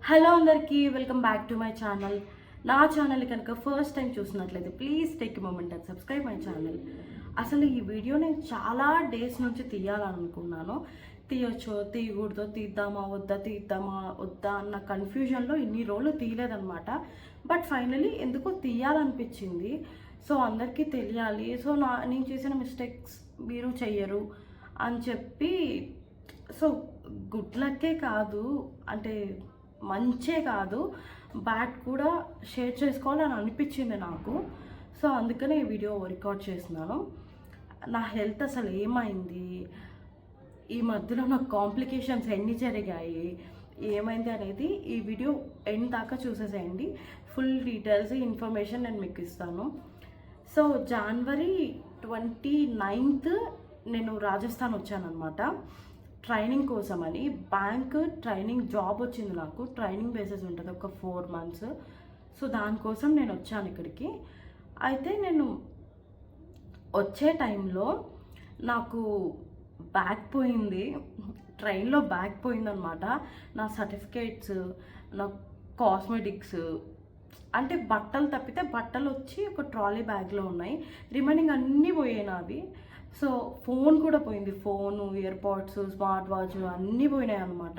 Hello అందరికీ welcome back to my channel. నా channel కనుక ఫస్ట్ టైం చూసినట్లయితే please take moment and subscribe my channel. అసలు ఈ వీడియో నేను చాలా డేస్ నుంచి తీయాలనుకున్నాను. తీయొచ్చో తీయకూడదో, తీద్దామా వద్దా అన్న కన్ఫ్యూజన్లో ఇన్ని రోజులు తీయలేదన్నమాట. బట్ ఫైనలీ ఎందుకో తీయాలనిపించింది. సో అందరికీ తెలియాలి, సో నేను చేసిన మిస్టేక్స్ మీరు చెయ్యరు అని చెప్పి. సో గుడ్ లక్కే కాదు, అంటే మంచే కాదు, బ్యాడ్ కూడా షేర్ చేసుకోవాలని అనిపించింది నాకు. సో అందుకనే ఈ వీడియో రికార్డ్ చేస్తున్నాను. నా హెల్త్ అసలు ఏమైంది, ఈ మధ్యలో నాకు కాంప్లికేషన్స్ ఎన్ని జరిగాయి, ఏమైంది అనేది ఈ వీడియో ఎండ్ దాకా చూసేసేయండి. ఫుల్ డీటెయిల్స్ ఇన్ఫర్మేషన్ నేను మీకు ఇస్తాను. సో జనవరి 29th నేను రాజస్థాన్ వచ్చానమాట ట్రైనింగ్ కోసం అని. బ్యాంక్ ట్రైనింగ్ జాబ్ వచ్చింది నాకు. ట్రైనింగ్ బేసెస్ ఉంటుంది ఒక 4 months. సో దానికోసం నేను వచ్చాను ఇక్కడికి. అయితే నేను వచ్చే టైంలో నాకు బ్యాగ్ పోయింది, ట్రైన్లో బ్యాగ్ పోయిందనమాట. నా సర్టిఫికేట్స్, నా కాస్మెటిక్స్, అంటే బట్టలు తప్పితే బట్టలు వచ్చి ఒక ట్రాలీ బ్యాగ్లో ఉన్నాయి. రిమైనింగ్ అన్నీ పోయాయి నావి. సో ఫోన్ కూడా పోయింది, ఫోను, ఇయర్పాడ్స్, స్మార్ట్ వాచ్ అన్నీ పోయినాయి అనమాట.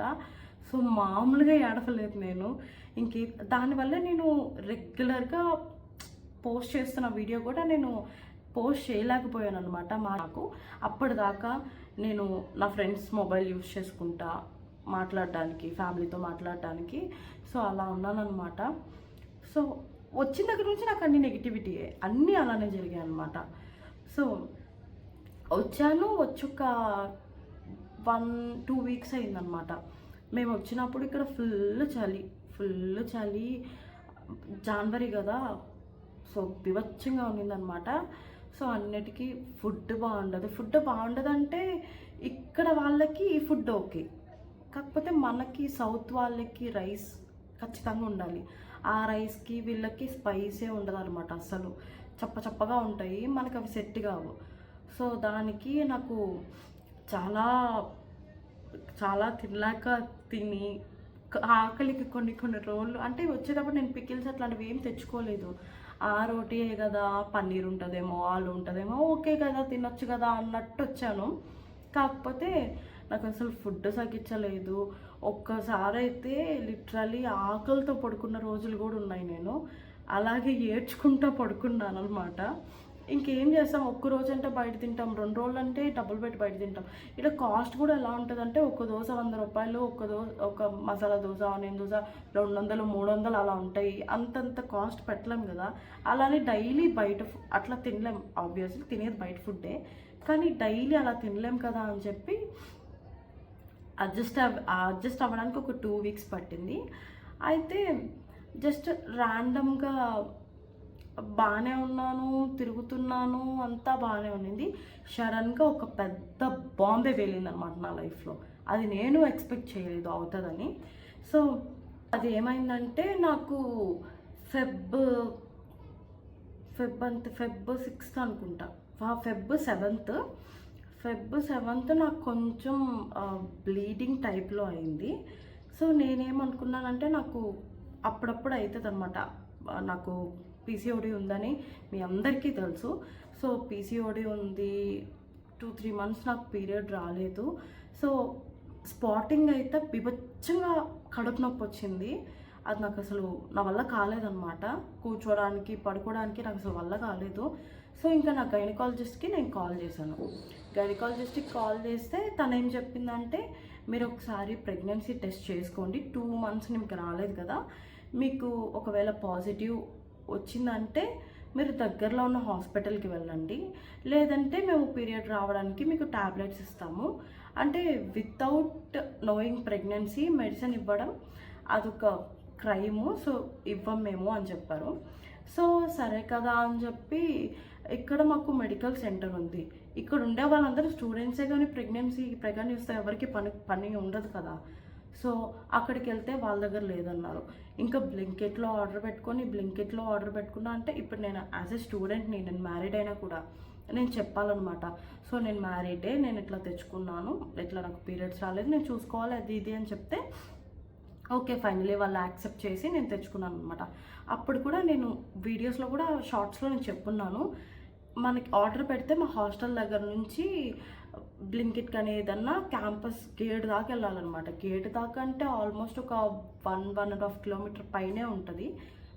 సో మామూలుగా ఏడవలేదు నేను. దానివల్ల నేను రెగ్యులర్గా పోస్ట్ చేస్తున్న వీడియో కూడా నేను పోస్ట్ చేయలేకపోయాను అనమాట. నాకు అప్పటిదాకా నేను నా ఫ్రెండ్స్ మొబైల్ యూజ్ చేసుకుంటా మాట్లాడడానికి, ఫ్యామిలీతో మాట్లాడడానికి. సో అలా ఉన్నాను అనమాట. సో వచ్చిన దగ్గర నుంచి నాకు అన్ని నెగిటివిటీయే, అన్నీ అలానే జరిగాయి అనమాట. సో వచ్చాను, వచ్చి ఒక 1-2 weeks అయిందనమాట. మేము వచ్చినప్పుడు ఇక్కడ ఫుల్ చలి, జనవరి కదా, సో బిభత్సంగా ఉన్నిందనమాట. సో అన్నిటికీ ఫుడ్ బాగుండదు అంటే ఇక్కడ వాళ్ళకి ఈ ఫుడ్ ఓకే, కాకపోతే మనకి సౌత్ వాళ్ళకి రైస్ ఖచ్చితంగా ఉండాలి. ఆ రైస్కి వీళ్ళకి స్పైసే ఉండదు అనమాట. అసలు చప్పగా ఉంటాయి, మనకు అవి సెట్ కావు. సో దానికి నాకు చాలా తినలేక తిని ఆకలికి కొన్ని రోజులు, అంటే వచ్చేటప్పుడు నేను పికిల్స్ అట్లాంటివి ఏం తెచ్చుకోలేదు. ఆ రోటీయే కదా, పన్నీర్ ఉంటుందేమో, ఆలు ఉంటుందేమో, ఓకే కదా తినొచ్చు కదా అన్నట్టు వచ్చాను. కాకపోతే నాకు అసలు ఫుడ్ సగించలేదు. ఒక్కసారి అయితే లిటరలీ ఆకలితో పడుకున్న రోజులు కూడా ఉన్నాయి. నేను అలాగే ఏడ్చుకుంటూ పడుకున్నాను అనమాట. ఇంకేం చేస్తాం, ఒక్క రోజు అంటే బయట తింటాం, 2 రోజులు అంటే డబ్బులు పెట్టి బయట తింటాం. ఇక్కడ కాస్ట్ కూడా ఎలా ఉంటుందంటే ఒక దోశ 100 రూపాయలు, ఒక మసాలా దోశ, ఆనియన్ దోశ 200-300 అలా ఉంటాయి. అంతంత కాస్ట్ పెట్టలేం కదా. అలానే డైలీ బయట అట్లా తినలేం. ఆబ్వియస్లీ తినేది బయట ఫుడ్డే, కానీ డైలీ అలా తినలేం కదా అని చెప్పి అడ్జస్ట్ అవ్వడానికి ఒక 2 weeks పట్టింది. అయితే జస్ట్ ర్యాండమ్గా బాగానే ఉన్నాను, తిరుగుతున్నాను, అంతా బాగానే ఉన్నింది. సడన్గా ఒక పెద్ద బాంబే వెళ్ళింది అనమాట నా లైఫ్లో. అది నేను ఎక్స్పెక్ట్ చేయలేదు అవుతుందని. సో అది ఏమైందంటే నాకు ఫెబ్ 6th అనుకుంటా, ఫెబ్ 7th నాకు కొంచెం బ్లీడింగ్ టైప్లో అయింది. సో నేనేమనుకున్నానంటే నాకు అప్పుడప్పుడు అవుతుంది అనమాట. నాకు పీసీఓడి ఉందని మీ అందరికీ తెలుసు. సో పీసీఓడి ఉంది, 2-3 months నాకు పీరియడ్ రాలేదు. సో స్పాటింగ్ అయితే బిభత్సంగా కడుపు నొప్పి వచ్చింది. అది నాకు అసలు నా వల్ల కాలేదన్నమాట. కూర్చోడానికి, పడుకోవడానికి నాకు అసలు వల్ల కాలేదు. సో ఇంకా నా గైనకాలజిస్ట్కి నేను కాల్ చేశాను. గైనకాలజిస్ట్కి కాల్ చేస్తే తను ఏం చెప్పిందంటే, మీరు ఒకసారి ప్రెగ్నెన్సీ టెస్ట్ చేసుకోండి, 2 months మీకు రాలేదు కదా, మీకు ఒకవేళ పాజిటివ్ వచ్చిందంటే మీరు దగ్గరలో ఉన్న హాస్పిటల్కి వెళ్ళండి, లేదంటే మేము పీరియడ్ రావడానికి మీకు ట్యాబ్లెట్స్ ఇస్తాము. అంటే వితౌట్ నోయింగ్ ప్రెగ్నెన్సీ మెడిసిన్ ఇవ్వడం అదొక క్రైము, సో ఇవ్వం మేము అని చెప్పారు. సో సరే కదా అని చెప్పి, ఇక్కడ మాకు మెడికల్ సెంటర్ ఉంది, ఇక్కడ ఉండే వాళ్ళందరూ స్టూడెంట్సే, కానీ ప్రెగ్నెంట్ వస్తే ఎవరికి పని ఉండదు కదా. సో అక్కడికి వెళ్తే వాళ్ళ దగ్గర లేదన్నారు. ఇంకా బ్లింకెట్లో ఆర్డర్ పెట్టుకున్నా అంటే ఇప్పుడు నేను యాజ్ ఎ స్టూడెంట్ని, నేను మ్యారీడ్ అయినా కూడా నేను చెప్పాలన్నమాట. సో నేను మ్యారీడే, నేను ఇట్లా తెచ్చుకున్నాను, ఇట్లా నాకు పీరియడ్స్ రాలేదు, నేను చూసుకోవాలి అది ఇది అని చెప్తే ఓకే, ఫైనలీ వాళ్ళు యాక్సెప్ట్ చేసి నేను తెచ్చుకున్నాను అనమాట. అప్పుడు కూడా నేను వీడియోస్లో కూడా షార్ట్స్లో నేను చెప్పున్నాను, మనకి ఆర్డర్ పెడితే మా హాస్టల్ దగ్గర నుంచి బ్లింకిట్ కానీ ఏదన్నా క్యాంపస్ గేట్ దాకా వెళ్ళాలన్నమాట. గేట్ దాకా అంటే ఆల్మోస్ట్ ఒక 1.5 కిలోమీటర్ పైనే ఉంటుంది.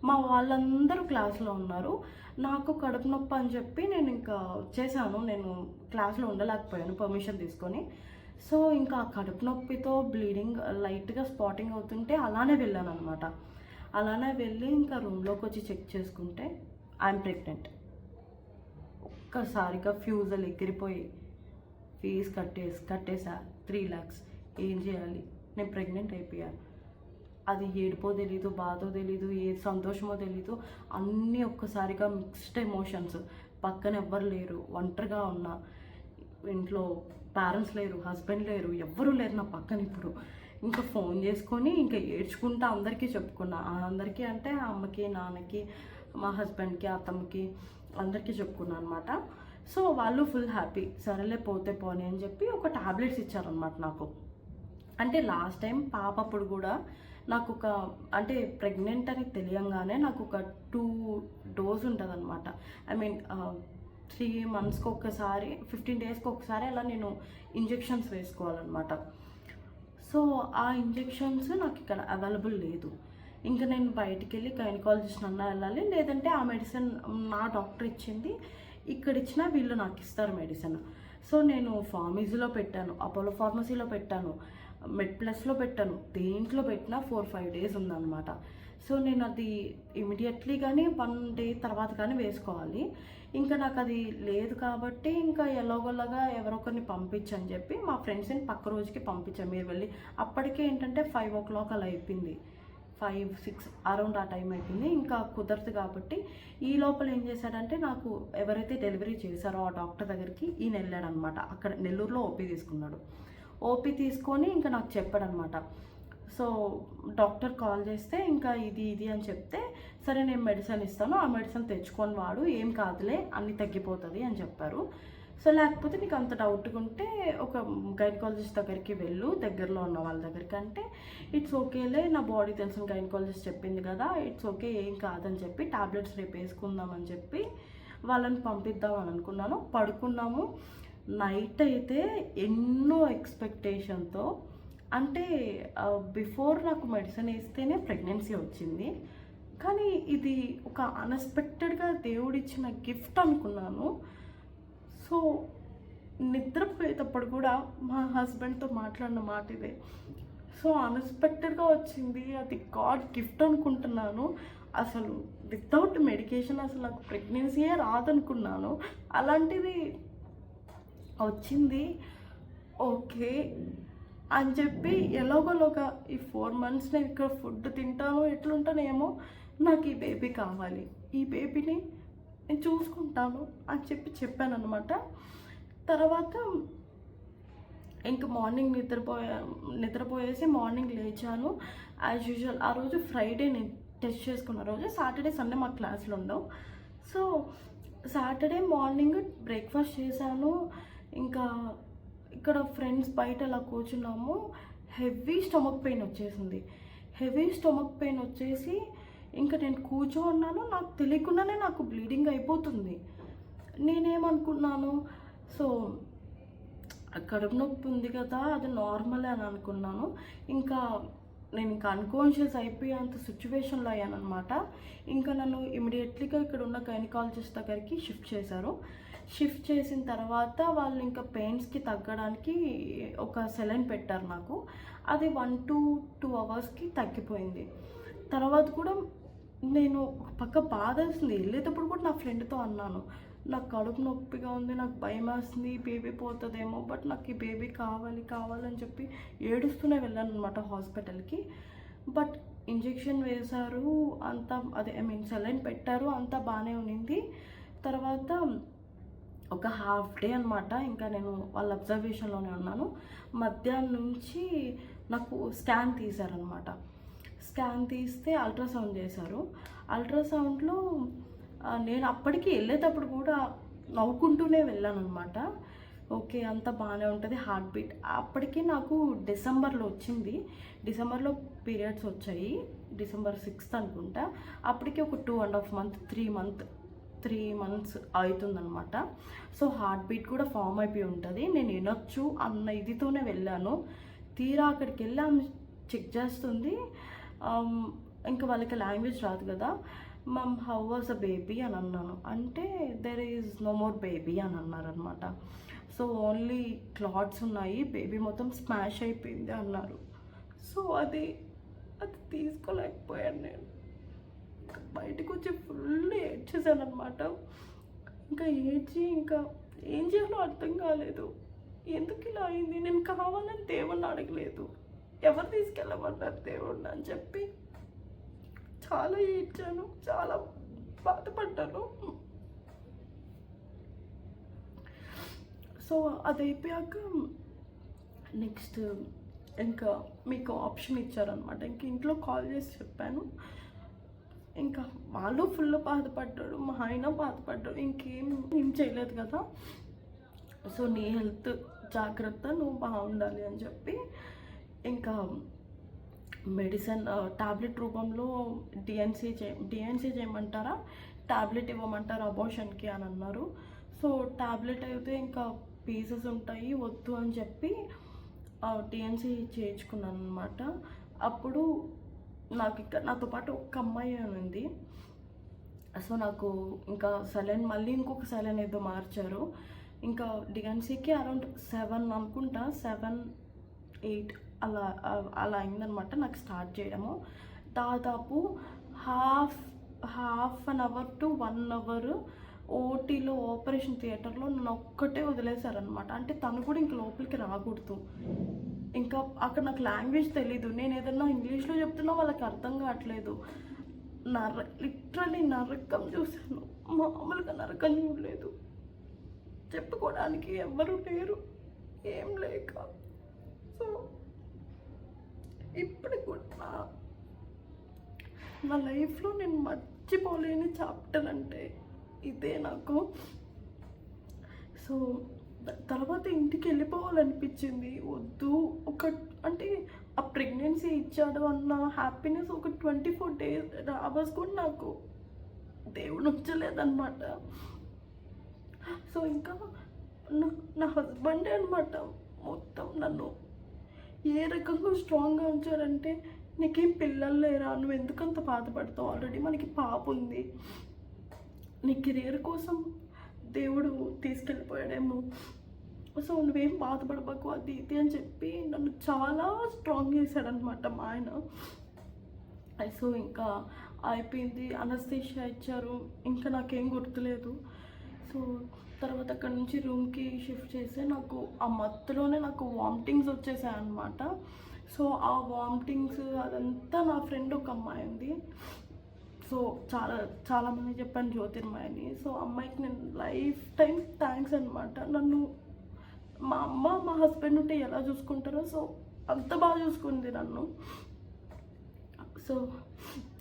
మా వాళ్ళందరూ క్లాస్లో ఉన్నారు. నాకు కడుపు నొప్పి అని చెప్పి నేను ఇంకా వచ్చేసాను. నేను క్లాస్లో ఉండలేకపోయాను పర్మిషన్ తీసుకొని. సో ఇంకా కడుపు నొప్పితో బ్లీడింగ్ లైట్గా స్పాటింగ్ అవుతుంటే అలానే వెళ్ళాను అనమాట. అలానే వెళ్ళి ఇంకా రూమ్లోకి వచ్చి చెక్ చేసుకుంటే ఐఎమ్ ప్రెగ్నెంట్. ఒక్కసారిగా ఫ్యూజులు ఎగిరిపోయి ఫీజు కట్టేసా 3 lakhs. ఏం చేయాలి, నేను ప్రెగ్నెంట్ అయిపోయా. అది ఏడుపో తెలీదు, బాధో తెలీదు, ఏ సంతోషమో తెలీదు, అన్నీ ఒక్కసారిగా మిక్స్డ్ ఎమోషన్స్. పక్కన ఎవ్వరు లేరు, ఒంటరిగా ఉన్నా. ఇంట్లో పేరెంట్స్ లేరు, హస్బెండ్ లేరు, ఎవ్వరూ లేరు నా పక్కన. ఇప్పుడు ఇంకా ఫోన్ చేసుకొని ఇంకా ఏడ్చుకుంటా అందరికీ చెప్పుకున్నా. అందరికీ అంటే అమ్మకి, నాన్నకి, మా హస్బెండ్కి, అత్తమ్మకి అందరికీ చెప్పుకున్నా అనమాట. సో వాళ్ళు ఫుల్ హ్యాపీ. సరేలే పోతే పోనీ అని చెప్పి ఒక టాబ్లెట్స్ ఇచ్చారనమాట నాకు. అంటే లాస్ట్ టైం పాప అప్పుడు కూడా నాకు ఒక అంటే ప్రెగ్నెంట్ అని తెలియంగానే నాకు ఒక 2 డోస్ ఉంటుంది అనమాట. ఐ మీన్ 3 monthsకి ఒకసారి, 15 daysకి ఒకసారి అలా నేను ఇంజెక్షన్స్ వేసుకోవాలన్నమాట. సో ఆ ఇంజెక్షన్స్ నాకు ఇక్కడ అవైలబుల్ లేదు. ఇంకా నేను బయటికి వెళ్ళి గైనకాలజిస్ట్ అన్నా వెళ్ళాలి, లేదంటే ఆ మెడిసిన్ నా డాక్టర్ ఇచ్చింది ఇక్కడ ఇచ్చినా వీళ్ళు నాకు ఇస్తారు మెడిసిన్. సో నేను ఫార్మసీలో పెట్టాను, అపోలో ఫార్మసీలో పెట్టాను, మెడ్ ప్లస్లో పెట్టాను, దేంట్లో పెట్టినా 4-5 days ఉందన్నమాట. సో నేను అది ఇమీడియట్లీ కానీ 1 day తర్వాత కానీ వేసుకోవాలి. ఇంకా నాకు అది లేదు కాబట్టి ఇంకా ఎలాగోలాగా ఎవరొకరిని పంపించని చెప్పి మా ఫ్రెండ్స్ని పక్క రోజుకి పంపించాను. మీరు వెళ్ళి అప్పటికే ఏంటంటే 5 o'clock అలా అయిపోయింది, 5-6 అరౌండ్ ఆ టైం అయిపోయింది. ఇంకా కుదరదు కాబట్టి ఈ లోపల ఏం చేశాడంటే, నాకు ఎవరైతే డెలివరీ చేశారో ఆ డాక్టర్ దగ్గరికి ఈయన వెళ్ళాడనమాట. అక్కడ నెల్లూరులో ఓపీ తీసుకున్నాడు. ఓపీ తీసుకొని ఇంకా నాకు చెప్పాడనమాట. సో డాక్టర్ కాల్ చేస్తే ఇంకా ఇది అని చెప్తే, సరే నేను మెడిసిన్ ఇస్తాను, ఆ మెడిసిన్ తెచ్చుకొని వాడు, ఏం కాదులే, అన్నీ తగ్గిపోతుంది అని చెప్పారు. సో లేకపోతే నీకు అంత డౌట్గా ఉంటే ఒక గైనకాలజిస్ట్ దగ్గరికి వెళ్ళు, దగ్గరలో ఉన్న వాళ్ళ దగ్గరికి అంటే, ఇట్స్ ఓకేలే, నా బాడీ తెలిసిన గైనకాలజిస్ట్ చెప్పింది కదా, ఇట్స్ ఓకే, ఏం కాదని చెప్పి టాబ్లెట్స్ రేపు వేసుకుందామని చెప్పి వాళ్ళని పంపిద్దామని అనుకున్నాను. పడుకున్నాము. నైట్ అయితే ఎన్నో ఎక్స్పెక్టేషన్తో, అంటే బిఫోర్ నాకు మెడిసిన్ వేస్తేనే ప్రెగ్నెన్సీ వచ్చింది, కానీ ఇది ఒక అన్ఎక్స్పెక్టెడ్గా దేవుడిచ్చిన గిఫ్ట్ అనుకున్నాను. సో నిద్రపోయేటప్పుడు కూడా మా హస్బెండ్తో మాట్లాడిన మాట ఇదే. సో అన్ఎక్స్పెక్టెడ్గా వచ్చింది, అది గాడ్ గిఫ్ట్ అనుకుంటున్నాను. అసలు వితౌట్ మెడికేషన్ అసలు నాకు ప్రెగ్నెన్సీయే రాదనుకున్నాను, అలాంటిది వచ్చింది. ఓకే అని చెప్పి ఎలాగోలాగా ఈ 4 months నేను ఇక్కడ ఫుడ్ తింటాను, ఎట్లుంటానేమో, నాకు ఈ బేబీ కావాలి, ఈ బేబీని నేను చూసుకుంటాను అని చెప్పాను అనమాట. తర్వాత ఇంక మార్నింగ్ నిద్రపోయేసి మార్నింగ్ లేచాను యాజ్ యూజువల్. ఆ రోజు ఫ్రైడే నేను టెస్ట్ చేసుకున్న రోజు, సాటర్డే సండే మాకు క్లాసులు ఉండవు. సో సాటర్డే మార్నింగ్ బ్రేక్ఫాస్ట్ చేశాను. ఇంకా ఇక్కడ ఫ్రెండ్స్ బయట అలా కూర్చున్నాము. హెవీ స్టమక్ పెయిన్ వచ్చేసి ఇంకా నేను కూర్చోన్నాను. నాకు తెలియకుండానే నాకు బ్లీడింగ్ అయిపోతుంది. నేనేమనుకున్నాను, సో కడుపు నొప్పి ఉంది కదా, అది నార్మలే అని అనుకున్నాను. నేను ఇంకా అన్కాన్షియస్ అయిపోయేంత సిచ్యువేషన్లో అయ్యానమాట. ఇంకా నన్ను ఇమీడియట్లీగా ఇక్కడ ఉన్న గైనకాలజిస్ట్ దగ్గరికి షిఫ్ట్ చేశారు. షిఫ్ట్ చేసిన తర్వాత వాళ్ళు ఇంకా పెయిన్స్కి తగ్గడానికి ఒక సెలైన్ పెట్టారు నాకు. అది 1 to 2 hours తగ్గిపోయింది. తర్వాత కూడా నేను ఒక పక్క బాధ వేస్తుంది. వెళ్ళేటప్పుడు కూడా నా ఫ్రెండ్తో అన్నాను, నాకు కడుపు నొప్పిగా ఉంది, నాకు భయం వేస్తుంది, బేబీ పోతుందేమో, బట్ నాకు ఈ బేబీ కావాలని చెప్పి ఏడుస్తూనే వెళ్ళాను అనమాట హాస్పిటల్కి. బట్ ఇంజెక్షన్ వేశారు, అంతా సెలైన్ పెట్టారు, అంతా బాగానే ఉన్నింది. తర్వాత ఒక హాఫ్ డే అనమాట ఇంకా నేను వాళ్ళ అబ్జర్వేషన్లోనే ఉన్నాను. మధ్యాహ్నం నుంచి నాకు స్కాన్ తీశారనమాట. స్కాన్ తీస్తే అల్ట్రాసౌండ్ చేశారు. అల్ట్రాసౌండ్లో నేను అప్పటికి వెళ్ళేటప్పుడు కూడా నవ్వుకుంటూనే వెళ్ళాను అనమాట. ఓకే అంతా బాగానే ఉంటుంది, హార్ట్ బీట్. అప్పటికి నాకు డిసెంబర్లో వచ్చింది. డిసెంబర్లో పీరియడ్స్ వచ్చాయి December 6th అనుకుంటా. అప్పటికి ఒక 2.5 month 3 months అవుతుందన్నమాట. సో హార్ట్ బీట్ కూడా ఫామ్ అయిపోయి ఉంటుంది. నేను వినొచ్చు అన్న ఇదితోనే వెళ్ళాను. తీరా అక్కడికి వెళ్ళి ఆమె చెక్ చేస్తుంది. ఇంకా వాళ్ళకి లాంగ్వేజ్ రాదు కదా. Mom how was a baby అని అన్నాను. అంటే there is no more baby అని అన్నారనమాట. సో ఓన్లీ క్లాట్స్ ఉన్నాయి, బేబీ మొత్తం స్మాష్ అయిపోయింది అన్నారు. సో అది తీసుకోలేకపోయాను నేను. బయటకు వచ్చి ఫుల్ ఏడ్చేసాను అనమాట. ఇంకా ఏడ్చి ఇంకా ఏం చేయాలో అర్థం కాలేదు. ఎందుకు ఇలా అయింది, నేను కావాలని దేవుణ్ణి అడగలేదు, ఎవరు తీసుకెళ్ళమన్నారు దేవుణ్ణి అని చెప్పి చాలా ఏడ్చాను, చాలా బాధపడ్డాను. సో అది అయిపోయాక నెక్స్ట్ ఇంకా మీకు ఆప్షన్ ఇచ్చారనమాట. ఇంక ఇంట్లో కాల్ చేసి చెప్పాను. ఇంకా వాళ్ళు ఫుల్ బాధపడ్డాడు, మా ఆయన బాధపడ్డాడు. ఏం చేయలేదు కదా. సో నీ హెల్త్ జాగ్రత్త, నువ్వు బాగుండాలి అని చెప్పి ఇంకా మెడిసిన్ టాబ్లెట్ రూపంలో డిఎన్సీ చేయమంటారా, టాబ్లెట్ ఇవ్వమంటారా అబార్షన్కి అని అన్నారు. సో టాబ్లెట్ అయితే ఇంకా పీసెస్ ఉంటాయి, వద్దు అని చెప్పి డిఎన్సీ చేయించుకున్నాను అనమాట. అప్పుడు నాతో పాటు ఒక అమ్మాయి ఉంది. సో నాకు ఇంకా సెలైన్ మళ్ళీ ఇంకొక సెలైన్ ఏదో మార్చారు. ఇంకా డిఎన్సీకి అరౌండ్ 7 అనుకుంటా, 7-8 అలా అయిందనమాట నాకు స్టార్ట్ చేయడము. దాదాపు half an hour to 1 hour ఓటీలో ఆపరేషన్ థియేటర్లో నన్ను ఒక్కటే వదిలేశారనమాట. అంటే తను కూడా ఇంక లోపలికి రాకూడదు. ఇంకా అక్కడ నాకు లాంగ్వేజ్ తెలీదు, నేను ఏదన్నా ఇంగ్లీష్లో చెప్తున్నా వాళ్ళకి అర్థం కావట్లేదు. లిటరలీ నరకం చూశాను, మామూలుగా నరకం చూడలేదు. చెప్పుకోవడానికి ఎవ్వరూ లేరు, ఏం లేక. సో ఇప్పుడు కూడా నా లైఫ్లో నేను మర్చిపోలేని చాప్టర్ అంటే ఇదే నాకు. సో తర్వాత ఇంటికి వెళ్ళిపోవాలనిపించింది. వద్దు, అంటే ఆ ప్రెగ్నెన్సీ ఇచ్చాడు అన్న హ్యాపీనెస్ ఒక 24 hours కూడా నాకు దేవుడు ఉంచలేదన్నమాట. సో ఇంకా నా హస్బెండే అనమాట మొత్తం నన్ను ఏ రకంగా స్ట్రాంగ్గా ఉంచారంటే, నీకేం పిల్లలు లేరా, నువ్వు ఎందుకంత బాధపడతావు, ఆల్రెడీ మనకి పాప ఉంది, నీ కెరియర్ కోసం దేవుడు తీసుకెళ్ళిపోయాడేమో, సో నువ్వేం బాధపడబాకు అది ఇది అని చెప్పి నన్ను చాలా స్ట్రాంగ్ చేశాడనమాట మా ఆయన. సో ఇంకా అయిపోయింది, అనస్థీషియా ఇచ్చారు, ఇంకా నాకేం గుర్తులేదు. సో తర్వాత అక్కడ నుంచి రూమ్కి షిఫ్ట్ చేస్తే నాకు ఆ మత్తులోనే నాకు వామిటింగ్స్ వచ్చేసాయి అనమాట. సో ఆ వామిటింగ్స్ అదంతా నా ఫ్రెండ్ ఒక అమ్మాయి ఉంది. సో చాలామంది చెప్పాను జ్యోతిర్మయి అని. సో అమ్మాయికి నేను లైఫ్ టైం థ్యాంక్స్ అనమాట. నన్ను మా అమ్మ మా హస్బెండ్ ఉంటే ఎలా చూసుకుంటారో సో అంత బాగా చూసుకుంది నన్ను. సో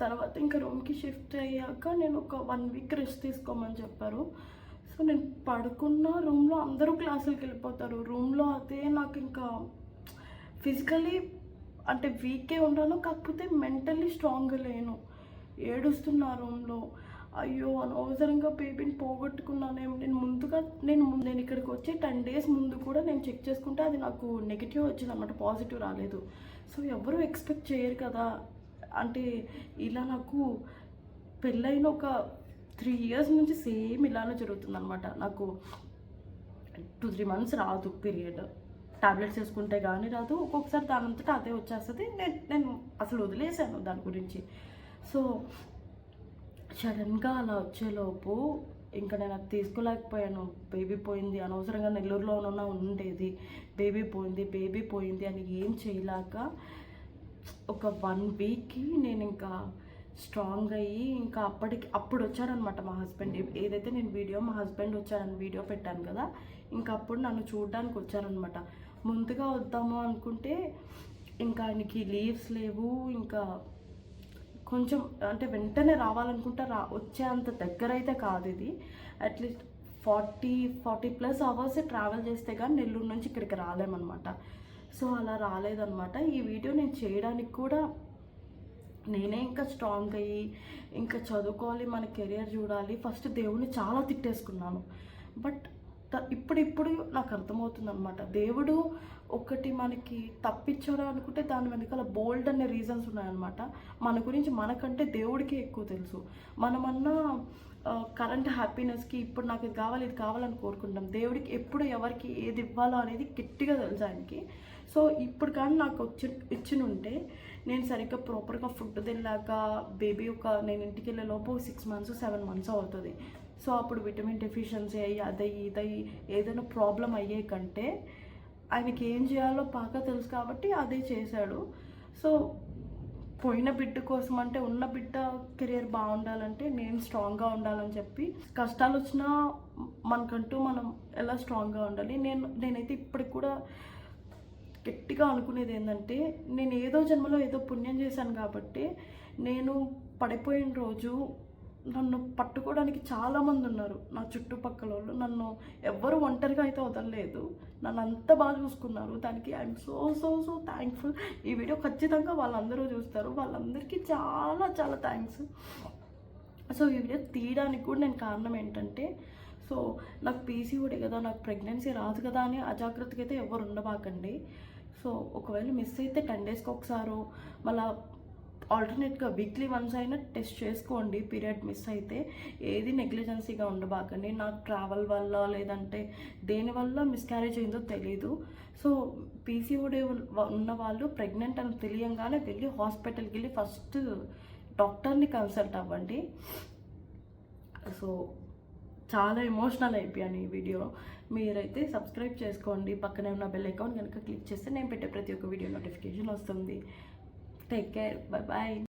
తర్వాత ఇంకా రూమ్కి షిఫ్ట్ అయ్యాక నేను ఒక 1 week రెస్ట్ తీసుకోమని చెప్పారు. సో నేను పడుకున్న రూమ్లో అందరూ క్లాసులకి వెళ్ళిపోతారు. రూమ్లో అదే నాకు ఇంకా ఫిజికలీ అంటే వీకే ఉన్నాను, కాకపోతే మెంటల్లీ స్ట్రాంగ్గా లేను. ఏడుస్తున్నా రూమ్లో. అయ్యో అనవసరంగా బేబీని పోగొట్టుకున్నానేమో. నేను ఇక్కడికి వచ్చి 10 days ముందు కూడా నేను చెక్ చేసుకుంటే అది నాకు నెగిటివ్ వచ్చింది అనమాట, పాజిటివ్ రాలేదు. సో ఎవరు ఎక్స్పెక్ట్ చేయరు కదా. అంటే ఇలా నాకు పెళ్ళైన ఒక 3 years నుంచి సేమ్ ఇలానే జరుగుతుందనమాట. నాకు 2-3 months రాదు పీరియడ్, టాబ్లెట్స్ వేసుకుంటే కానీ రాదు, ఒక్కొక్కసారి దానంతటా అదే వచ్చేస్తుంది. నేను అసలు వదిలేసాను దాని గురించి. సో సడన్గా అలా వచ్చేలోపు ఇంకా నేను అది తీసుకోలేకపోయాను. బేబీ పోయింది, అనవసరంగా నెల్లూరులో ఉండేది, బేబీ పోయింది అని ఏం చేయలేక ఒక 1 weekకి నేను ఇంకా స్ట్రాంగ్ అయ్యి ఇంకా అప్పుడు వచ్చారనమాట మా హస్బెండ్. ఏదైతే నేను మా హస్బెండ్ వచ్చారని వీడియో పెట్టాను కదా, ఇంకా అప్పుడు నన్ను చూడడానికి వచ్చారనమాట. ముందుగా వద్దాము అనుకుంటే ఇంకా ఆయనకి లీవ్స్ లేవు, ఇంకా కొంచెం అంటే వెంటనే రావాలనుకుంటే వచ్చే అంత దగ్గర అయితే కాదు ఇది. అట్లీస్ట్ 40+ hours ట్రావెల్ చేస్తే కానీ నెల్లూరు నుంచి ఇక్కడికి రాలేమన్నమాట. సో అలా రాలేదన్నమాట. ఈ వీడియో నేను చేయడానికి కూడా నేనే ఇంకా స్ట్రాంగ్ అయ్యి ఇంకా చదువుకోవాలి, మన కెరియర్ చూడాలి, ఫస్ట్ దేవుడిని చాలా తిట్టేసుకున్నాను. బట్ ఇప్పుడు నాకు అర్థమవుతుంది అనమాట, దేవుడు ఒకటి మనకి తప్పించాడు అనుకుంటే దాని వెనకాల బోల్డ్ అనే రీజన్స్ ఉన్నాయన్నమాట. మన గురించి మనకంటే దేవుడికే ఎక్కువ తెలుసు. మనమన్నా కరెంట్ హ్యాపీనెస్కి ఇప్పుడు నాకు ఇది కావాలి ఇది కావాలని కోరుకుంటాం. దేవుడికి ఎప్పుడు ఎవరికి ఏది ఇవ్వాలో అనేది గట్టిగా తెలుసు ఆయనకి. సో ఇప్పుడు కానీ నాకు ఇచ్చిన ఉంటే నేను సరిగ్గా ప్రాపర్గా ఫుడ్ తినలేక బేబీ నేను ఇంటికి వెళ్ళే లోపు 6 months 7 months అవుతుంది. సో అప్పుడు విటమిన్ డెఫిషియన్సీ అయ్యి అదయ్యి ఇదయ్యి ఏదైనా ప్రాబ్లం అయ్యే కంటే ఆయనకి ఏం చేయాలో బాగా తెలుసు కాబట్టి అదే చేశాడు. సో పోయిన బిడ్డ కోసం అంటే ఉన్న బిడ్డ కెరియర్ బాగుండాలంటే నేను స్ట్రాంగ్గా ఉండాలని చెప్పి కష్టాలు వచ్చినా మనకంటూ మనం ఎలా స్ట్రాంగ్గా ఉండాలి. నేనైతే ఇప్పటికి కూడా గట్టిగా అనుకునేది ఏంటంటే, నేను ఏదో జన్మలో ఏదో పుణ్యం చేశాను కాబట్టి నేను పడిపోయిన రోజు నన్ను పట్టుకోవడానికి చాలామంది ఉన్నారు నా చుట్టుపక్కల వాళ్ళు. నన్ను ఎవ్వరు ఒంటరిగా అయితే వదలలేదు, నన్ను అంత బాగా చూసుకున్నారు. దానికి I'm so so so thankful. ఈ వీడియో ఖచ్చితంగా వాళ్ళందరూ చూస్తారు, వాళ్ళందరికీ చాలా చాలా థ్యాంక్స్. సో ఈ వీడియో తీయడానికి కూడా నేను కారణం ఏంటంటే, సో నాకు పీసీఓడి కదా, నాకు ప్రెగ్నెన్సీ రాదు కదా అని అజాగ్రత్తగా అయితే ఎవరు ఉండబాకండి. సో ఒకవేళ మిస్ అయితే 10 daysకి ఒకసారి మళ్ళీ ఆల్టర్నేట్గా వీక్లీ వన్స్ అయినా టెస్ట్ చేసుకోండి. పీరియడ్ మిస్ అయితే ఏది నెగ్లిజెన్సీగా ఉండబాకండి. నాకు ట్రావెల్ వల్ల లేదంటే దేనివల్ల మిస్క్యారేజ్ అయిందో తెలీదు. సో పీసీఓడి ఉన్న వాళ్ళు ప్రెగ్నెంట్ అని తెలియంగానే వెళ్ళి హాస్పిటల్కి వెళ్ళి ఫస్ట్ డాక్టర్ని కన్సల్ట్ అవ్వండి. సో చాలా ఎమోషనల్ అయిపోయాను ఈ వీడియో. మీరైతే సబ్స్క్రైబ్ చేసుకోండి, పక్కనే ఉన్న బెల్ ఐకాన్ కనుక క్లిక్ చేస్తే నేను పెట్టే ప్రతి ఒక్క వీడియో నోటిఫికేషన్ వస్తుంది. Take care, bye bye.